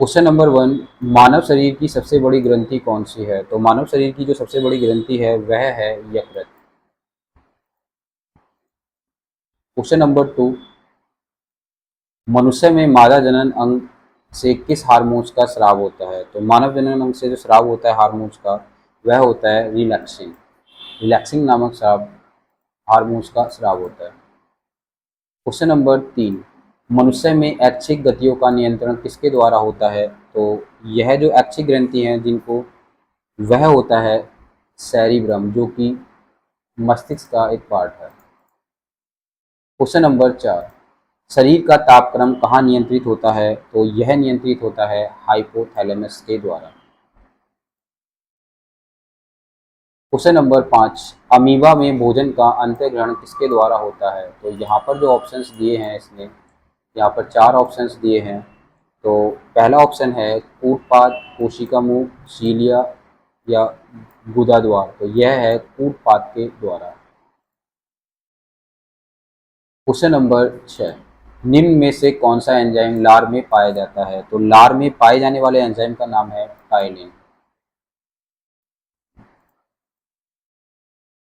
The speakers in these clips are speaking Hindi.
क्वेश्चन नंबर 1, मानव शरीर की सबसे बड़ी ग्रंथि कौन सी है? तो मानव शरीर की जो सबसे बड़ी ग्रंथि है वह है यकृत। क्वेश्चन नंबर 2, मनुष्य में मादा जनन अंग से किस हार्मोन्स का स्राव होता है? तो मानव जनन अंग से जो स्राव होता है हार्मोन्स का वह होता है रिलैक्सिन। रिलैक्सिन नामक स्राव हार्मोन्स का स्राव होता है। क्वेश्चन नंबर 3, मनुष्य में ऐच्छिक गतियों का नियंत्रण किसके द्वारा होता है? तो यह जो ऐच्छिक ग्रंथि हैं जिनको वह होता है सेरिब्रम, जो कि मस्तिष्क का एक पार्ट है। क्वेश्चन नंबर 4, शरीर का तापक्रम कहाँ नियंत्रित होता है? तो यह नियंत्रित होता है हाइपोथैलेमस के द्वारा। क्वेश्चन नंबर 5, अमीबा में भोजन का अंतःग्रहण किसके द्वारा होता है? तो यहाँ पर जो ऑप्शंस दिए हैं इसमें, यहाँ पर 4 ऑप्शंस दिए हैं। तो पहला ऑप्शन है कूटपाद, कोशिका मुंह, सीलिया या गुदा द्वार। तो यह है कूटपाद के द्वारा। क्वेश्चन नंबर 6, निम्न में से कौन सा एंजाइम लार में पाया जाता है? तो लार में पाए जाने वाले एंजाइम का नाम है टाइलिन।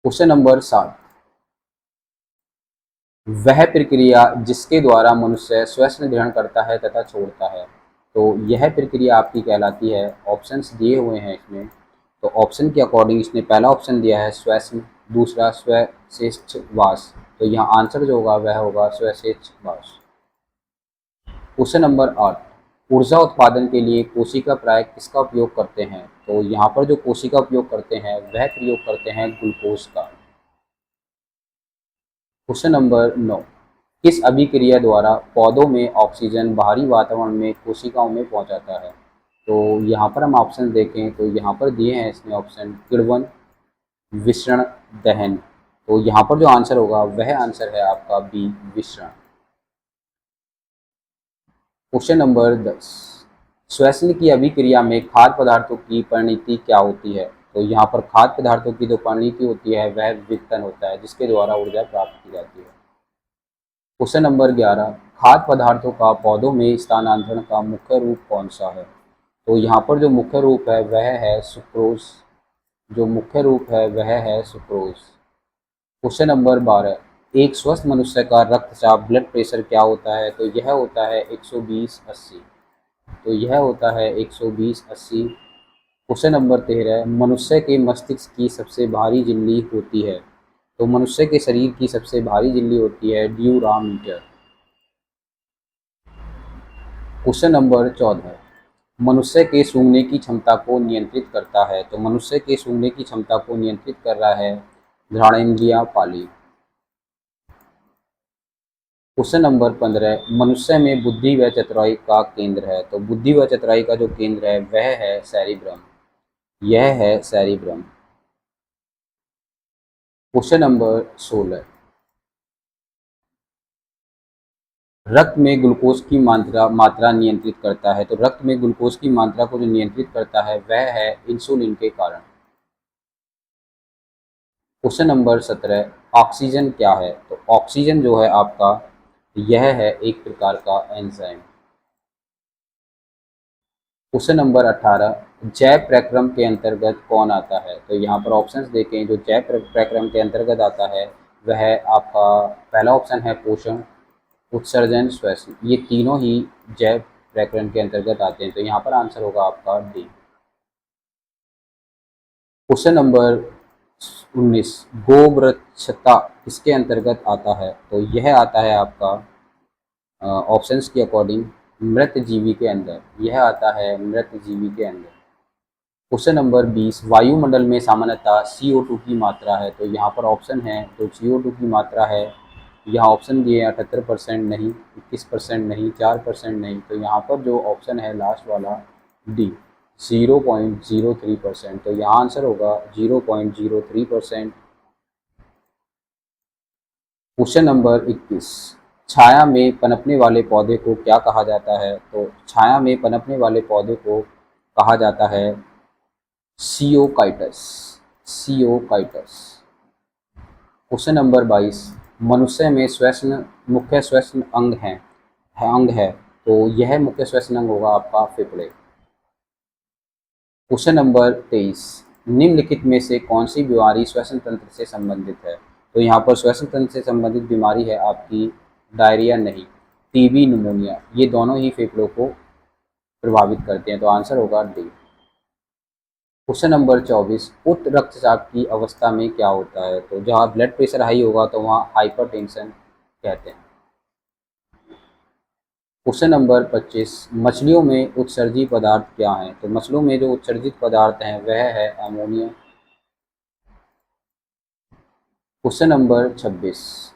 क्वेश्चन नंबर 7, वह प्रक्रिया जिसके द्वारा मनुष्य श्वसन ग्रहण करता है तथा छोड़ता है। तो यह प्रक्रिया आपकी कहलाती है, ऑप्शंस दिए हुए हैं इसमें। तो ऑप्शन के अकॉर्डिंग इसने पहला ऑप्शन दिया है श्वसन, दूसरा स्वशेषवास। तो यहाँ आंसर जो होगा वह होगा स्वशेषवास। क्वेश्चन नंबर 8, ऊर्जा उत्पादन के लिए कोशिका प्राय किसका उपयोग करते हैं? तो यहाँ पर जो कोशिका उपयोग करते हैं वह प्रयोग करते हैं ग्लूकोज का। क्वेश्चन नंबर 9, किस अभिक्रिया द्वारा पौधों में ऑक्सीजन बाहरी वातावरण में कोशिकाओं में पहुंचाता है? तो यहाँ पर हम ऑप्शन देखें तो यहाँ पर दिए हैं इसमें ऑप्शन किण्वन, विसरण, दहन। तो यहाँ पर जो आंसर होगा वह आंसर है आपका बी, विसरण। क्वेश्चन नंबर 10, श्वसन की अभिक्रिया में खाद्य पदार्थों की परिणति क्या होती है? तो यहाँ पर खाद्य पदार्थों की जो परिणति होती है वह विघटन होता है, जिसके द्वारा ऊर्जा प्राप्त की जाती है। क्वेश्चन नंबर 11, खाद्य पदार्थों का पौधों में स्थानांतरण का मुख्य रूप कौन सा है? तो यहाँ पर जो मुख्य रूप है वह है सुक्रोज। जो मुख्य रूप है वह है सुक्रोज। क्वेश्चन नंबर 12, एक स्वस्थ मनुष्य का रक्तचाप ब्लड प्रेशर क्या होता है? तो यह होता है 120/80। तो यह होता है 120/80। क्वेश्चन नंबर 13, मनुष्य के मस्तिष्क की सबसे भारी झिल्ली होती है? तो मनुष्य के शरीर की सबसे भारी झिल्ली होती है ड्यूरामीटर। क्वेश्चन नंबर 14, मनुष्य के सूंघने की क्षमता को नियंत्रित करता है? तो मनुष्य के सूंघने की क्षमता को नियंत्रित कर रहा है घ्राणेन्द्रिय पाली। क्वेश्चन नंबर 15, मनुष्य में बुद्धि व चतुराई का केंद्र है? तो बुद्धि व चतुराई का जो केंद्र है वह है सेरिब्रम। यह है सेरिब्रम। क्वेश्चन नंबर 16, रक्त में ग्लूकोज की मात्रा नियंत्रित करता है? तो रक्त में ग्लूकोज की मात्रा को जो नियंत्रित करता है वह है इंसुलिन के कारण। क्वेश्चन नंबर 17, ऑक्सीजन क्या है? तो ऑक्सीजन जो है आपका यह है एक प्रकार का एंजाइम। क्वेश्चन नंबर 18, जैव प्रक्रम के अंतर्गत कौन आता है? तो यहाँ पर ऑप्शंस देखें, जो जैव प्रक्रम के अंतर्गत आता है वह आपका पहला ऑप्शन है पोषण, उत्सर्जन, श्वसन। ये तीनों ही जैव प्रक्रम के अंतर्गत आते हैं। तो यहाँ पर आंसर होगा आपका डी। क्वेश्चन नंबर 19, गोवृक्षता किसके अंतर्गत आता है? तो यह आता है आपका ऑप्शंस के अकॉर्डिंग मृत जीवी के अंदर। यह आता है मृत जीवी के अंदर। क्वेश्चन नंबर 20, वायुमंडल में सामान्यतः CO2 की मात्रा है? तो यहाँ पर ऑप्शन है, तो CO2 की मात्रा है, यहाँ ऑप्शन दिए 78% नहीं, 21% नहीं, 4% नहीं। तो यहाँ पर जो ऑप्शन है लास्ट वाला डी, 0.03%। तो यहाँ आंसर होगा 0.03%। क्वेश्चन नंबर 21, छाया में पनपने वाले पौधे को क्या कहा जाता है? तो छाया में पनपने वाले पौधे को कहा जाता है सियोकाइटस। सियोकाइटस। क्वेश्चन नंबर 22, मनुष्य में श्वसन मुख्य श्वसन अंग है? तो यह मुख्य श्वसन अंग होगा आपका फेफड़े। क्वेश्चन नंबर 23, निम्नलिखित में से कौन सी बीमारी श्वसन तंत्र से संबंधित है? तो यहाँ पर श्वसन तंत्र से संबंधित बीमारी है आपकी डायरिया नहीं, टीबी, निमोनिया, ये दोनों ही फेफड़ों को प्रभावित करते हैं। तो आंसर होगा डी। क्वेश्चन नंबर 24, उच्च रक्तचाप की अवस्था में क्या होता है? तो जहाँ ब्लड प्रेशर हाई होगा तो वहाँ हाइपरटेंशन कहते हैं। क्वेश्चन नंबर 25, मछलियों में उत्सर्जित पदार्थ क्या है? तो मछलियों में जो उत्सर्जित पदार्थ हैं वह है अमोनिया। क्वेश्चन नंबर 26,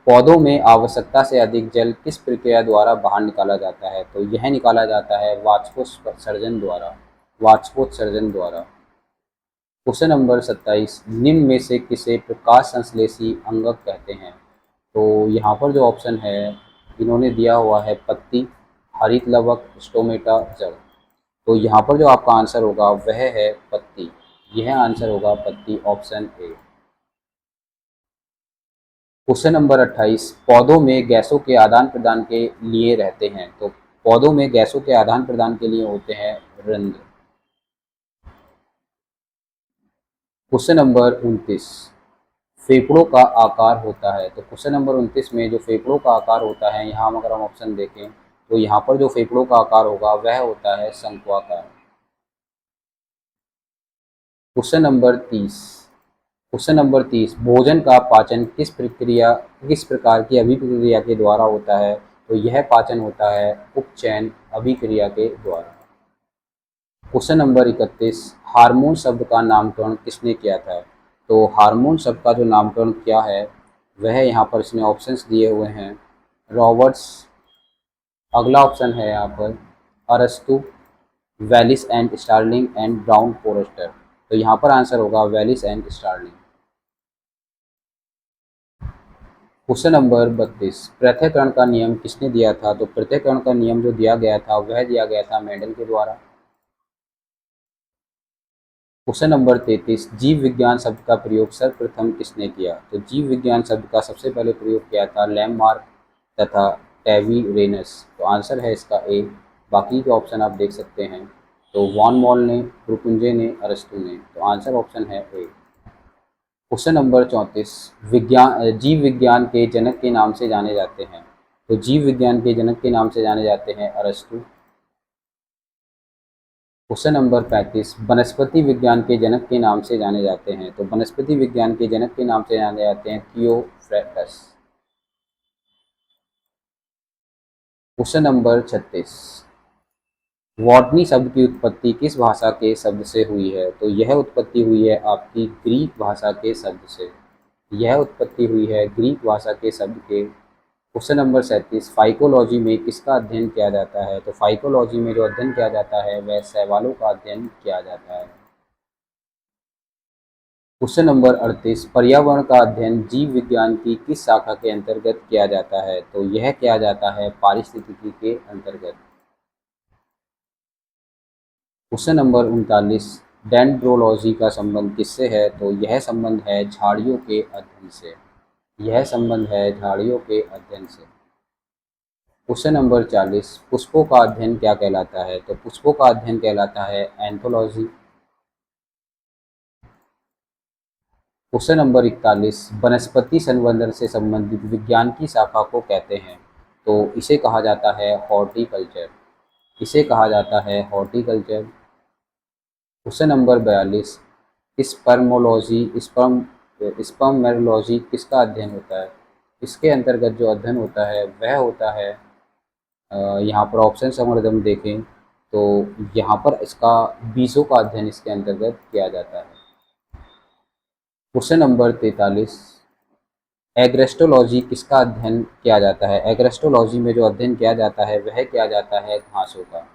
पौधों में आवश्यकता से अधिक जल किस प्रक्रिया द्वारा बाहर निकाला जाता है? तो यह निकाला जाता है वाष्पोत्सर्जन द्वारा, वाष्पोत्सर्जन द्वारा। क्वेश्चन नंबर 27, निम्न में से किसे प्रकाश संश्लेषी अंगक कहते हैं? तो यहाँ पर जो ऑप्शन है इन्होंने दिया हुआ है पत्ती, हरित लवक, स्टोमेटा, जड़। तो यहाँ पर जो आपका आंसर होगा वह है पत्ती। यह आंसर होगा पत्ती, ऑप्शन ए। क्वेश्चन नंबर 28, पौधों में गैसों के आदान प्रदान के लिए रहते हैं? तो पौधों में गैसों के आदान प्रदान के लिए होते हैं रंध्र। क्वेश्चन नंबर 29, फेफड़ों का आकार होता है? तो क्वेश्चन नंबर 29 में जो फेफड़ों का आकार होता है, यहाँ अगर हम ऑप्शन देखें तो यहाँ पर जो फेफड़ों का आकार होगा वह होता है शंक्वाकार। क्वेश्चन नंबर 30, क्वेश्चन नंबर 30, भोजन का पाचन किस प्रकार की अभिक्रिया के द्वारा होता है? तो यह पाचन होता है उपचयन अभिक्रिया के द्वारा। क्वेश्चन नंबर 31, हार्मोन शब्द का नामकरण किसने किया था? तो हार्मोन शब्द का जो नामकरण किया है वह यहाँ पर इसने ऑप्शंस दिए हुए हैं रॉबर्ट्स, अगला ऑप्शन है यहाँ पर अरस्तु, Wallis and Starling and Brown Forester. तो यहाँ पर आंसर होगा Wallis and Starling. Question number 32, पृथक्करण का नियम किसने दिया था? तो पृथक्करण का नियम जो दिया गया था वह दिया गया था मेंडल के द्वारा। क्वेश्चन नंबर 33, जीव विज्ञान शब्द का प्रयोग सर्वप्रथम किसने किया? तो जीव विज्ञान शब्द का सबसे पहले प्रयोग किया था लैम्मार्क तथा टैवीरेनस। तो आंसर है इसका ए। बाकी के ऑप्शन आप देख सकते हैं, तो वॉन मॉल ने, प्रुपुंजे ने, अरस्तु ने। तो आंसर ऑप्शन है ए। क्वेश्चन नंबर 34, जीव विज्ञान के जनक के नाम से जाने जाते हैं? तो जीव विज्ञान के जनक के नाम से जाने जाते हैं अरस्तु। क्वेश्चन नंबर 35, वनस्पति विज्ञान के जनक के नाम से जाने जाते हैं? तो वनस्पति विज्ञान के जनक के नाम से जाने जाते हैं थियोफ्रेटस। क्वेश्चन नंबर 36, बॉटनी शब्द की उत्पत्ति किस भाषा के शब्द से हुई है? तो यह उत्पत्ति हुई है आपकी ग्रीक भाषा के शब्द से। यह उत्पत्ति हुई है ग्रीक भाषा के शब्द के। क्वेश्चन नंबर 37, फाइकोलॉजी में किसका अध्ययन किया जाता है? तो फाइकोलॉजी में जो अध्ययन किया जाता है वह शैवालों का अध्ययन किया जाता है। क्वेश्चन नंबर 38, पर्यावरण का अध्ययन जीव विज्ञान की किस शाखा के अंतर्गत किया जाता है? तो यह किया जाता है पारिस्थितिकी के अंतर्गत। क्वेश्चन नंबर 39, डेंड्रोलॉजी का संबंध किससे है? तो यह संबंध है झाड़ियों के अध्ययन से। यह संबंध है झाड़ियों के अध्ययन से। क्वेश्चन नंबर 40, पुष्पों का अध्ययन क्या कहलाता है? तो पुष्पों का अध्ययन कहलाता है एंथोलॉजी। क्वेश्चन नंबर 41, वनस्पति संवर्धन से संबंधित विज्ञान की शाखा को कहते हैं? तो इसे कहा जाता है हॉर्टिकल्चर। इसे कहा जाता है हॉर्टिकल्चर। क्वेश्चन नंबर 42, स्पर्मोलॉजी स्पर्मेरोलॉजी किसका अध्ययन होता है? इसके अंतर्गत जो अध्ययन होता है वह होता है यहाँ पर ऑप्शन अगर हम देखें तो यहाँ पर इसका बीजों का अध्ययन इसके अंतर्गत किया जाता है। क्वेश्चन नंबर 43, एग्रेस्टोलॉजी किसका अध्ययन किया जाता है? एग्रेस्टोलॉजी में जो अध्ययन किया जाता है वह किया जाता है घासों का।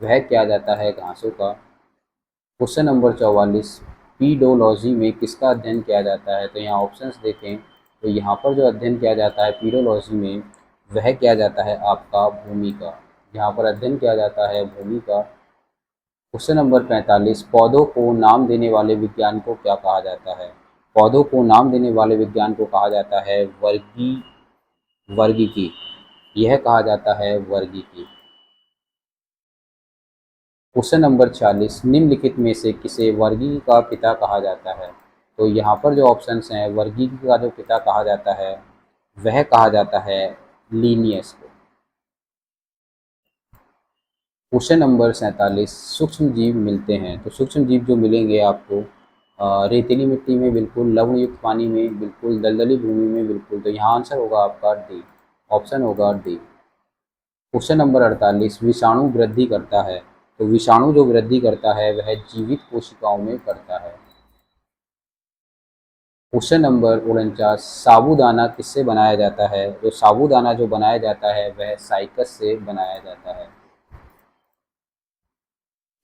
वह किया जाता है घासों का। क्वेश्चन नंबर 44, पीडोलॉजी में किसका अध्ययन किया जाता है? तो यहाँ ऑप्शंस देखें तो यहाँ पर जो अध्ययन किया जाता है पीडोलॉजी में वह किया जाता है आपका भूमि का। यहाँ पर अध्ययन किया जाता है भूमि का। क्वेश्चन नंबर 45, पौधों को नाम देने वाले विज्ञान को क्या कहा जाता है? पौधों को नाम देने वाले विज्ञान को कहा जाता है वर्गीकी। यह कहा जाता है वर्गीकी। क्वेश्चन नंबर 46, निम्नलिखित में से किसे वर्गीय का पिता कहा जाता है? तो यहाँ पर जो ऑप्शंस हैं, वर्गीय का जो पिता कहा जाता है वह कहा जाता है लीनियस को। क्वेश्चन नंबर 47, सूक्ष्म जीव मिलते हैं। तो सूक्ष्म जीव जो मिलेंगे आपको रेतीली मिट्टी में बिल्कुल, लवण युक्त पानी में बिल्कुल, दलदली भूमि में बिल्कुल। तो यहाँ आंसर होगा आपका डी, ऑप्शन होगा डी। क्वेश्चन नंबर 48, विषाणु वृद्धि करता है। तो विषाणु जो वृद्धि करता है वह जीवित कोशिकाओं में करता है। क्वेश्चन नंबर 49, साबूदाना किससे बनाया जाता है? तो साबूदाना जो बनाया जाता है वह साइकस से बनाया जाता है।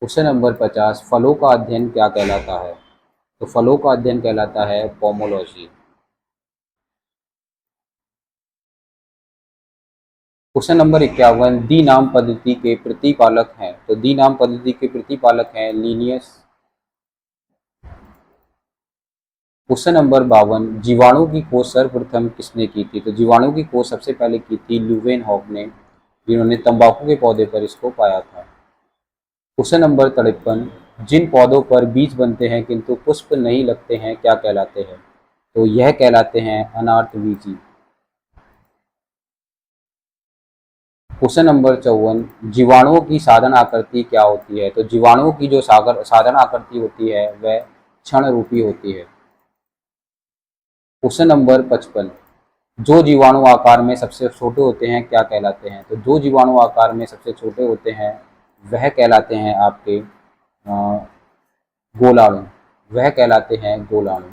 क्वेश्चन नंबर 50, फलों का अध्ययन क्या कहलाता है? तो फलों का अध्ययन कहलाता है पोमोलॉजी। क्वेश्चन नंबर 51, दी नाम पद्धति के प्रतिपालक हैं। तो दी नाम पद्धति के प्रतिपालक हैं लीनियस। क्वेश्चन नंबर 52, जीवाणु की खोज सर्वप्रथम किसने की थी? तो जीवाणु की खोज सबसे पहले की थी ल्यूवेनहॉक ने, जिन्होंने तंबाकू के पौधे पर इसको पाया था। क्वेश्चन नंबर 53, जिन पौधों पर बीज बनते हैं किंतु पुष्प नहीं लगते हैं क्या कहलाते हैं? तो यह कहलाते हैं अनार्थबीजी। क्वेश्चन नंबर 54, जीवाणुओं की साधन आकृति क्या होती है? तो जीवाणुओं की जो साधन आकृति होती है वह क्षण रूपी होती है। क्वेश्चन नंबर 55, जो जीवाणु आकार में सबसे छोटे होते हैं क्या कहलाते हैं? तो जो जीवाणु आकार में सबसे छोटे होते हैं वह कहलाते हैं आपके गोलाणु, वह कहलाते हैं गोलाणु।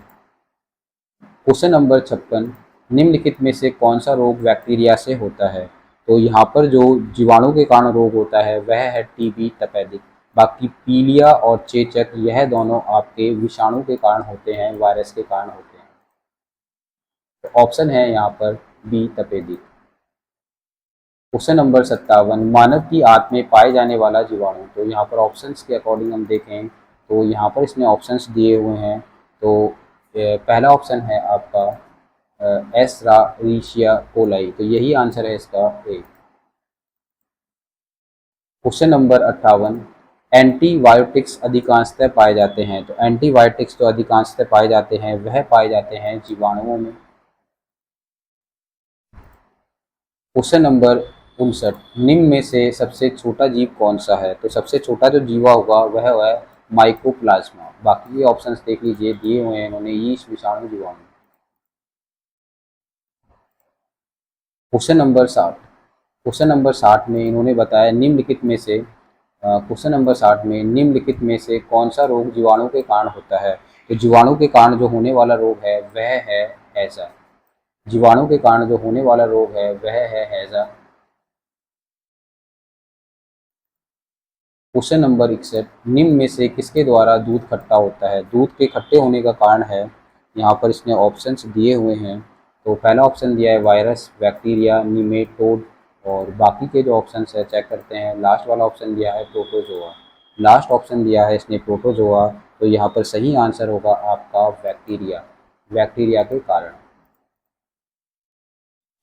क्वेश्चन नंबर 56, निम्नलिखित में से कौन सा रोग बैक्टीरिया से होता है? तो यहाँ पर जो जीवाणु के कारण रोग होता है वह है टीबी, तपेदिक। बाकी पीलिया और चेचक यह दोनों आपके विषाणु के कारण होते हैं, वायरस के कारण होते हैं। तो ऑप्शन है यहाँ पर बी, तपेदिक। क्वेश्चन नंबर 57, मानव की आंत में पाए जाने वाला जीवाणु। तो यहाँ पर ऑप्शंस के अकॉर्डिंग हम देखें तो यहाँ पर इसमें ऑप्शंस दिए हुए हैं। तो पहला ऑप्शन है आपका एस्चेरिशिया कोलाई, तो यही आंसर है इसका ए। क्वेश्चन नंबर 58, एंटीबायोटिक्स अधिकांशतः पाए जाते हैं। तो एंटीबायोटिक्स जो अधिकांशतः पाए जाते हैं वह पाए जाते हैं जीवाणुओं में। क्वेश्चन नंबर 59, निम्न में से सबसे छोटा जीव कौन सा है? तो सबसे छोटा जो जीवा होगा वह है माइकोप्लाज्मा। बाकी ये ऑप्शंस देख लीजिए, दिए हुए हैं इन्होंने, यीस्ट, विषाणु, जीवाणु। क्वेश्चन नंबर 60, क्वेश्चन नंबर 60 में इन्होंने बताया निम्नलिखित में से क्वेश्चन नंबर 60 में निम्नलिखित में से कौन सा रोग जीवाणु के कारण होता है? तो जीवाणु के कारण जो होने वाला रोग है वह है हैजा। जीवाणु के कारण जो होने वाला रोग है वह है हैजा। क्वेश्चन नंबर 61, निम्न में से किसके द्वारा दूध खट्टा होता है? दूध के खट्टे होने का कारण है, यहाँ पर इसने ऑप्शंस दिए हुए हैं। तो पहला ऑप्शन दिया है वायरस, बैक्टीरिया, निमेटोड, और बाकी के जो ऑप्शंस है चेक करते हैं। लास्ट वाला ऑप्शन दिया है प्रोटोजोआ, लास्ट ऑप्शन दिया है इसने प्रोटोजोआ। तो यहाँ पर सही आंसर होगा आपका बैक्टीरिया, बैक्टीरिया के कारण।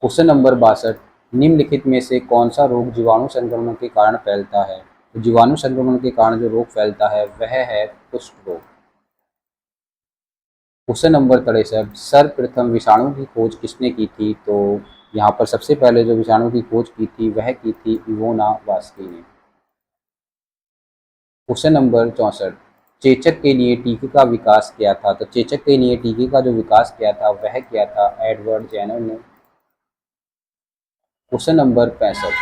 क्वेश्चन नंबर 62, निम्नलिखित में से कौन सा रोग जीवाणु संक्रमण के कारण फैलता है? तो जीवाणु संक्रमण के कारण जो रोग फैलता है वह है कुष्ठ रोग। क्वेश्चन नंबर 63, सर्वप्रथम विषाणु की खोज किसने की थी? तो यहाँ पर सबसे पहले जो विषाणु की खोज की थी वह की थी इवोना वास्की ने। क्वेश्चन नंबर 64, चेचक के लिए टीके का विकास किया था। तो चेचक के लिए टीके का जो विकास किया था वह किया था एडवर्ड जेनर ने। क्वेश्चन नंबर 65,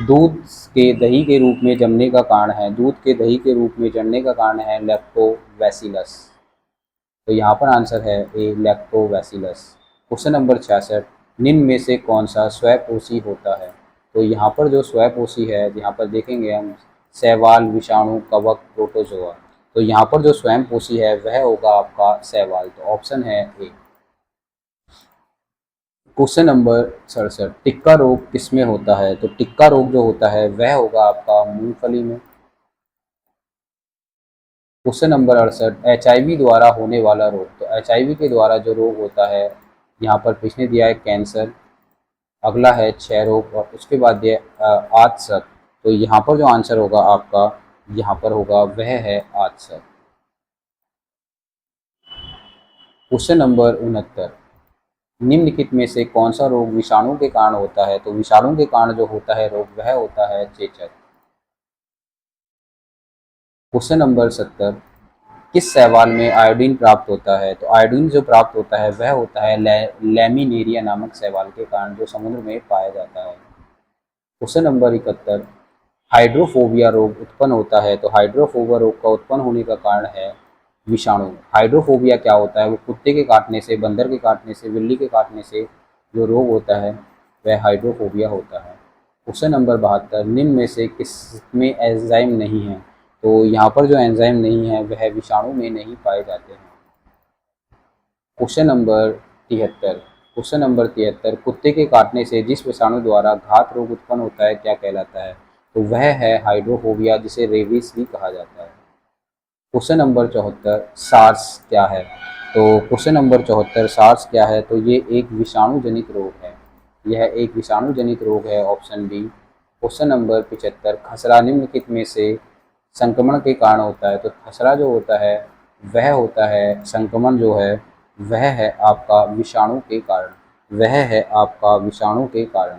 दूध के दही के रूप में जमने का कारण है, दूध के दही के रूप में जमने का कारण है लैक्टोबैसिलस। तो यहाँ पर आंसर है ए, लैक्टोबैसिलस। क्वेश्चन नंबर 66, निम्न में से कौन सा स्वयंपोषी होता है? तो यहाँ पर जो स्वयंपोषी है, यहाँ पर देखेंगे हम शैवाल, विषाणु, कवक, प्रोटोजोआ। तो यहाँ पर जो स्वयंपोषी है वह होगा आपका शैवाल। तो ऑप्शन है ए। क्वेश्चन नंबर 67, टिक्का रोग किसमें होता है? तो टिक्का रोग जो होता है वह होगा आपका मूंगफली में। क्वेश्चन नंबर 68, एचआईवी द्वारा होने वाला रोग। तो एचआईवी के द्वारा जो रोग होता है, यहाँ पर पिछले दिया है कैंसर, अगला है क्षय रोग, और उसके बाद दिया आतसक। तो यहाँ पर जो आंसर होगा आपका यहाँ पर होगा वह है आचर। क्वेश्चन नंबर 69, निम्नलिखित में से कौन सा रोग विषाणु के कारण होता है? तो विषाणु के कारण जो होता है रोग वह होता है चेचक। क्वेश्चन नंबर 70, किस शैवाल में आयोडीन प्राप्त होता है? तो आयोडीन जो प्राप्त होता है वह होता है लैमिनेरिया नामक शैवाल के कारण, जो समुद्र में पाया जाता है। क्वेश्चन नंबर 71, हाइड्रोफोबिया रोग उत्पन्न होता है? तो हाइड्रोफोबिया रोग का उत्पन्न होने का कारण है विषाणु। हाइड्रोफोबिया क्या होता है? वो कुत्ते के काटने से, बंदर के काटने से, बिल्ली के काटने से जो रोग होता है वह हाइड्रोफोबिया होता है। क्वेश्चन नंबर 72, निम्न में से किसमें एंजाइम नहीं है? तो यहाँ पर जो एंजाइम नहीं है वह विषाणु में नहीं पाए जाते हैं। क्वेश्चन नंबर 73, कुत्ते के काटने से जिस विषाणु द्वारा घात रोग उत्पन्न होता है क्या कहलाता है? तो वह है हाइड्रोफोबिया, जिसे रेबीज भी कहा जाता है। क्वेश्चन नंबर 74, सार्स क्या है? तो क्वेश्चन नंबर 74, सार्स क्या है? तो ये एक विषाणु जनित रोग है। यह एक विषाणु जनित रोग है, ऑप्शन बी। क्वेश्चन नंबर 75, खसरा निम्नलिखित में से संक्रमण के कारण होता है? तो खसरा जो होता है वह होता है, संक्रमण जो है वह है आपका विषाणु के कारण, वह है आपका विषाणु के कारण।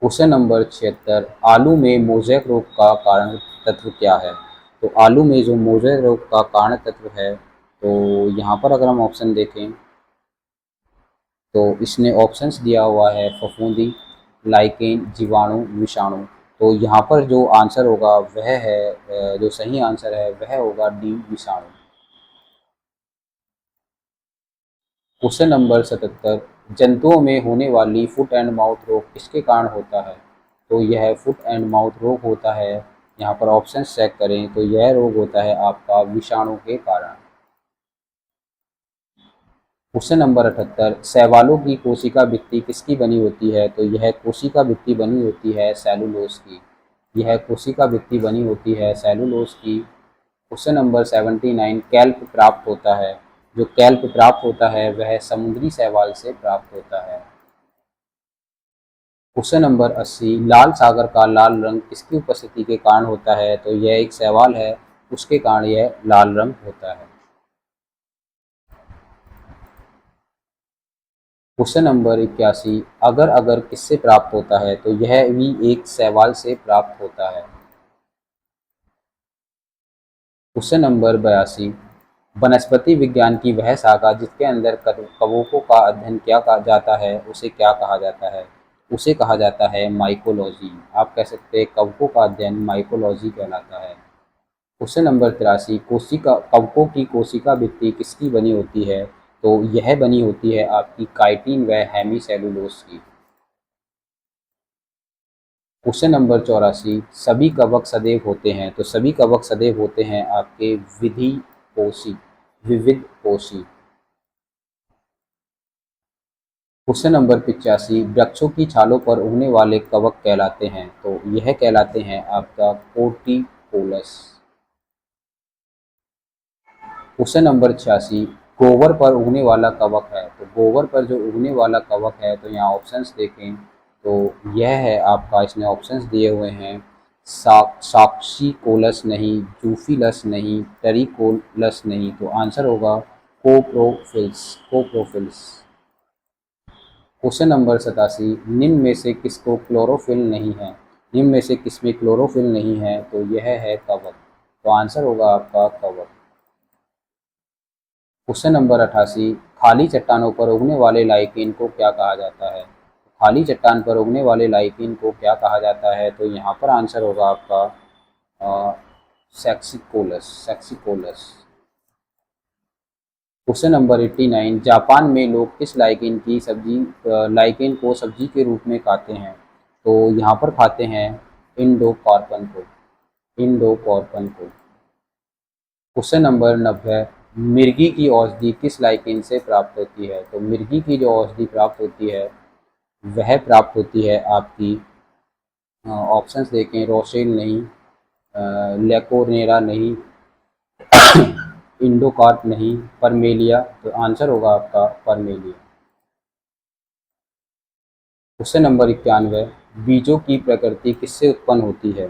क्वेश्चन नंबर 76, आलू में मोज़ेक रोग का कारण तत्व क्या है? तो आलू में जो मोज़ेक रोग का कारण तत्व है, तो यहाँ पर अगर हम ऑप्शन देखें तो इसमें ऑप्शंस दिया हुआ है फफूंदी, लाइकेन, जीवाणु, विषाणु। तो यहाँ पर जो आंसर होगा वह है जो सही आंसर है वह होगा डी, विषाणु। क्वेश्चन नंबर 77, जंतुओं में होने वाली फुट एंड माउथ रोग किसके कारण होता है? तो यह फुट एंड माउथ रोग होता है, यहाँ पर ऑप्शन चेक करें तो यह रोग होता है आपका विषाणु के कारण। क्वेश्चन नंबर 78, शैवालों की कोशिका भित्ति किसकी बनी होती है? तो यह कोशिका भित्ति बनी होती है सेलुलोज की, यह कोशिका भित्ति बनी होती है सेलुलोज की। क्वेश्चन नंबर 79, कैल्प प्राप्त होता है? जो कैल्प प्राप्त होता है वह समुद्री शैवाल से प्राप्त होता है। क्वेश्चन नंबर 80, लाल सागर का लाल रंग किसकी उपस्थिति के कारण होता है? तो यह एक शैवाल है, उसके कारण यह लाल रंग होता है। क्वेश्चन नंबर 81, अगर अगर किससे प्राप्त होता है? तो यह भी एक शैवाल से प्राप्त होता है। क्वेश्चन नंबर 82, वनस्पति विज्ञान की वह शाखा जिसके अंदर कवकों का अध्ययन किया जाता है उसे क्या कहा जाता है? उसे कहा जाता है माइकोलॉजी। आप कह सकते हैं कवकों का अध्ययन माइकोलॉजी कहलाता है। क्वेश्चन नंबर 83, कोशिका कवकों की कोशिका भित्ति किसकी बनी होती है? तो यह बनी होती है आपकी काइटिन व हेमीसेलुलोज की। क्वेश्चन नंबर 84, सभी कवक सदैव होते हैं? तो सभी कवक सदैव होते हैं आपके विविध कोशी। क्वेश्चन नंबर 85, वृक्षों की छालों पर उगने वाले कवक कहलाते हैं? तो यह कहलाते हैं आपका कोटिपोलस। क्वेश्चन नंबर 86, गोबर पर उगने वाला कवक है? तो गोबर पर जो उगने वाला कवक है, तो यहाँ ऑप्शंस देखें तो यह है आपका, इसमें ऑप्शंस दिए हुए हैं साक्सीकोलस नहीं, जूफिलस नहीं, टेरिकोलस नहीं। तो आंसर होगा कोप्रोफिल्स। क्वेश्चन नंबर 87, निम्न में से किसको क्लोरोफिल नहीं है? निम्न में से किसमें क्लोरोफिल नहीं है? तो यह है कवक, तो आंसर होगा आपका कवक। क्वेश्चन नंबर 88, खाली चट्टानों पर उगने वाले लाइकेन को क्या कहा जाता है? खाली चट्टान पर उगने वाले लाइकेन को क्या कहा जाता है? तो यहाँ पर आंसर होगा आपका सेक्सिकोलस। क्वेश्चन नंबर 89, जापान में लोग किस लाइकेन को सब्जी के रूप में खाते हैं? तो यहाँ पर खाते हैं इंडोकॉर्पन को। क्वेश्चन नंबर 90, मिर्गी की औषधि किस लाइकेन से प्राप्त होती है? तो मिर्गी की जो औषधि प्राप्त होती है वह प्राप्त होती है आपकी, ऑप्शंस देखें, रोसेल नहीं, लेकोनेरा नहीं, इंडोकार्प नहीं, परमेलिया। तो आंसर होगा आपका परमेलिया। क्वेश्चन नंबर 91, बीजों की प्रकृति किससे उत्पन्न होती है?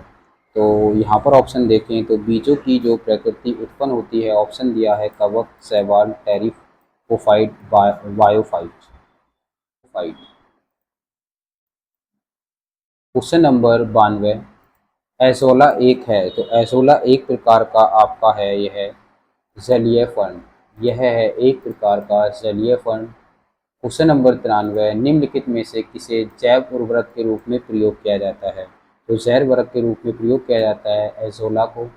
तो यहाँ पर ऑप्शन देखें तो बीजों की जो प्रकृति उत्पन्न होती है, ऑप्शन दिया है कवक, शैवाल, टेरिकोफाइट, बायोफाइट। फाइट। क्वेश्चन नंबर 92, एजोला एक है, तो एजोला एक प्रकार का आपका है यह जलीय फंड, यह है एक प्रकार का जलीय फंड। क्वेश्चन नंबर 93, निम्नलिखित में से किसे जैव उर्वरक के रूप में प्रयोग किया जाता है? तो जैव उर्वरक के रूप में प्रयोग किया जाता है एजोला को,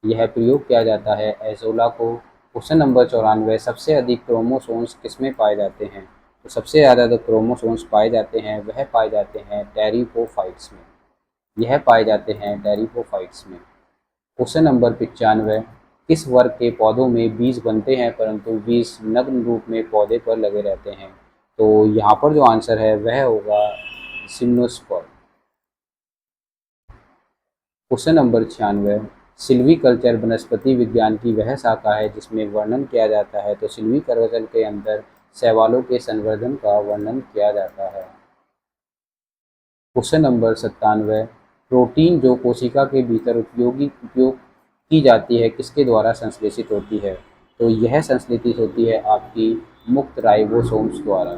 यह प्रयोग किया जाता है एजोला को। क्वेश्चन नंबर 94, सबसे अधिक क्रोमोसोम्स किसमें पाए जाते हैं? तो सबसे ज़्यादा जो क्रोमोसोम्स पाए जाते हैं वह पाए जाते हैं टेरिकोफाइट्स में, यह पाए जाते हैं टेरिकोफाइट्स में। क्वेश्चन नंबर 95, किस वर्ग के पौधों में बीज बनते हैं परंतु बीज नग्न रूप में पौधे पर लगे रहते हैं? तो यहाँ पर जो आंसर है वह होगा जिम्नोस्पर्म। क्वेश्चन नंबर 96, सिल्वीकल्चर वनस्पति विज्ञान की वह शाखा है जिसमें वर्णन किया जाता है, तो सिल्वीकल्चर के अंदर शैवालों के संवर्धन का वर्णन किया जाता है। क्वेश्चन नंबर 97, प्रोटीन जो कोशिका के भीतर उपयोग की जाती है किसके द्वारा संश्लेषित होती है? तो यह संश्लेषित होती है आपकी मुक्त राइबोसोम्स द्वारा,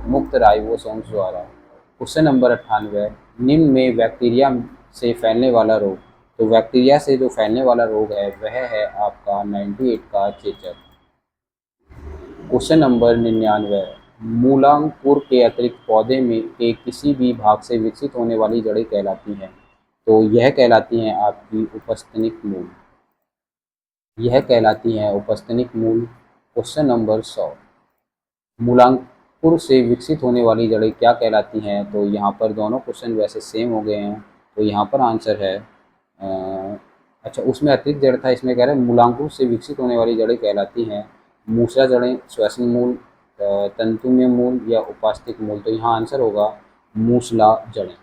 मुक्त राइबोसोम्स द्वारा। क्वेश्चन नंबर 98, निम्न में बैक्टीरिया से फैलने वाला रोग, तो बैक्टीरिया से जो फैलने वाला रोग है वह है आपका 98 का चेचक। क्वेश्चन नंबर 99, मूलांकुर के अतिरिक्त पौधे में के किसी भी भाग से विकसित होने वाली जड़ें कहलाती हैं? तो यह कहलाती हैं आपकी उपस्तनिक मूल, यह कहलाती हैं उपस्तनिक मूल। क्वेश्चन नंबर 100, मूलांकुर से विकसित होने वाली जड़ें क्या कहलाती हैं? तो यहाँ पर दोनों क्वेश्चन वैसे सेम हो गए हैं, तो यहाँ पर आंसर है अच्छा उसमें अतिरिक्त जड़ था, इसमें कह रहे हैं मूलांकुर से विकसित होने वाली जड़ें कहलाती हैं मूसला जड़ें, श्वसन मूल, तंतुमय मूल या उपास्तिक मूल। तो यहाँ आंसर होगा मूसला जड़ें।